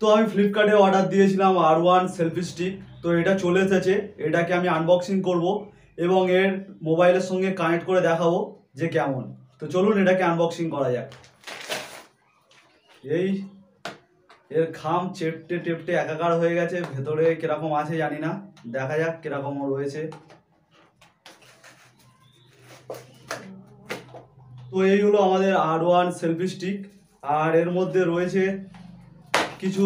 তো আমি ফ্লিপকার্টে অর্ডার দিয়েছিলাম R1 সেলফি স্টিক। তো এটা চলে এসেছে, এটাকে আমি আনবক্সিং করব এবং এর মোবাইলের সঙ্গে কানেক্ট করে দেখাবো যে কেমন। তো চলুন এটাকে আনবক্সিং করা যাক। এই এর খাম চেপটে টেপটে একাকার হয়ে গেছে, ভেতরে কিরকম আছে জানি না, দেখা যাক কিরকম রয়েছে। তো এই হলো আমাদের R1 সেলফি স্টিক, আর এর মধ্যে রয়েছে কিছু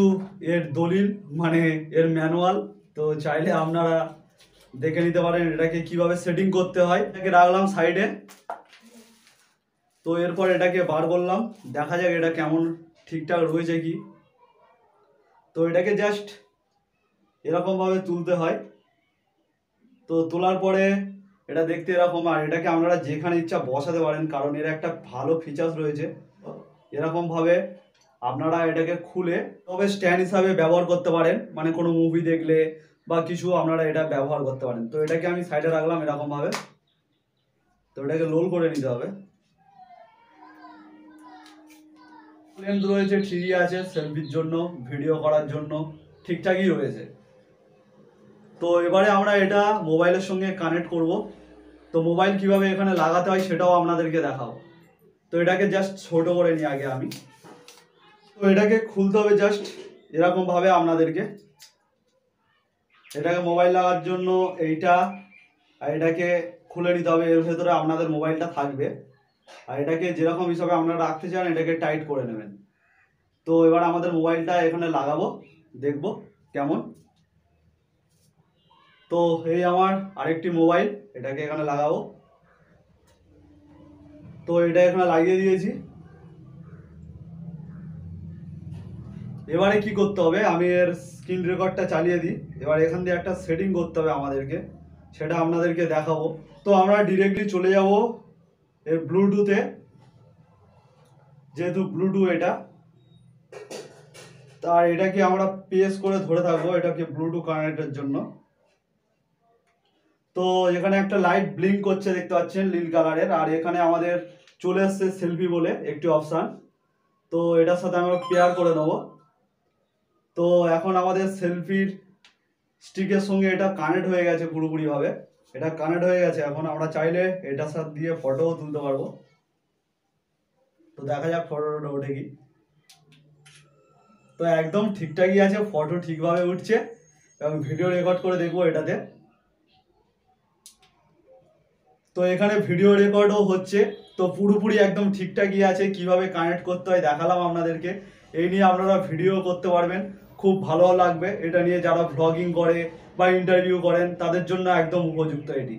এর দলিল, মানে এর ম্যানুয়াল। তো চাইলে আপনারা দেখে নিতে পারেন এটাকে কিভাবে সেটিং করতে হয়। এটাকে রাখলাম সাইডে। তো এরপর এটাকে বার করলাম, দেখা যাক এটা কেমন ঠিকঠাক রয়েছে কি। তো এটাকে জাস্ট এরকমভাবে তুলতে হয়। তো তোলার পরে এটা দেখতে এরকম, আর এটাকে আপনারা যেখানে ইচ্ছা বসাতে পারেন, কারণ এর একটা ভালো ফিচার্স রয়েছে। এরকমভাবে আপনারা এটাকে খুলে তবে স্ট্যান্ড হিসাবে ব্যবহার করতে পারেন, মানে কোনো মুভি দেখলে বা কিছু আপনারা এটা ব্যবহার করতে পারেন। তো এটাকে আমি সাইডে রাখলাম এরকমভাবে। তো এটাকে রোল করে নিতে হবে। লেন্স রয়েছে, ঠিকই আছে, সেলফির জন্য, ভিডিও করার জন্য ঠিকঠাকই রয়েছে। তো এবারে আমরা এটা মোবাইলের সঙ্গে কানেক্ট করব। তো মোবাইল কিভাবে এখানে লাগাতে হয় সেটাও আপনাদেরকে দেখাবো। তো এটাকে জাস্ট ছোট করে নিই আগে আমি। তো এটাকে খুলতে হবে জাস্ট এরকমভাবে আপনাদেরকে। এটাকে মোবাইল লাগার জন্য এইটা, আর এটাকে খুলে নিতে হবে। এর ভেতরে আপনাদের মোবাইলটা থাকবে, আর এটাকে যেরকম হিসাবে আপনারা রাখতে চান এটাকে টাইট করে নেবেন। তো এবার আমাদের মোবাইলটা এখানে লাগাবো, দেখব কেমন। তো এই আমার আরেকটি মোবাইল, এটাকে এখানে লাগাবো। তো এটা এখানে লাগিয়ে দিয়েছি। এবারে কি করতে হবে, আমি এর স্ক্রিন রেকর্ডটা চালিয়ে দিই। এবার এখান দিয়ে একটা সেটিং করতে হবে আমাদেরকে, সেটা আপনাদেরকে দেখাবো। তো আমরা ডিরেক্টলি চলে যাব এর ব্লুটুথে, যেহেতু ব্লুটুথ এটা, তার এটাকে আমরা প্রেস করে ধরে থাকবো এটাকে ব্লুটুথ কানেক্টের জন্য। তো এখানে একটা লাইট ব্লিঙ্ক করছে দেখতে পাচ্ছেন নীল কালারের, আর এখানে আমাদের চলে আসছে সেলফি বলে একটি অপশান। তো এটার সাথে আমরা পেয়ার করে নেব। তো এখন আমাদের সেলফির স্টিকের সঙ্গে এটা কানেক্ট হয়ে গেছে পুরোপুরিভাবে। এটা কানেক্ট হয়ে গেছে, এখন আমরা চাইলে এটার সাথে দিয়ে ফটোও তুলতে পারবো। তো দেখা যাক ফটোটা ওঠে কি। তো একদম ঠিকঠাকই আছে, ফটো ঠিকভাবে উঠছে এবং ভিডিও রেকর্ড করে দেখবো এটাতে। তো এখানে ভিডিও রেকর্ডও হচ্ছে। তো পুরোপুরি একদম ঠিকঠাকই আছে। কিভাবে কানেক্ট করতে হয় দেখালাম আপনাদেরকে। এই নিয়ে আপনারা ভিডিও করতে পারবেন, খুব ভালো লাগবে এটা নিয়ে। যারা ভ্লগিং করে বা ইন্টারভিউ করেন তাদের জন্য একদম উপযুক্ত এটি।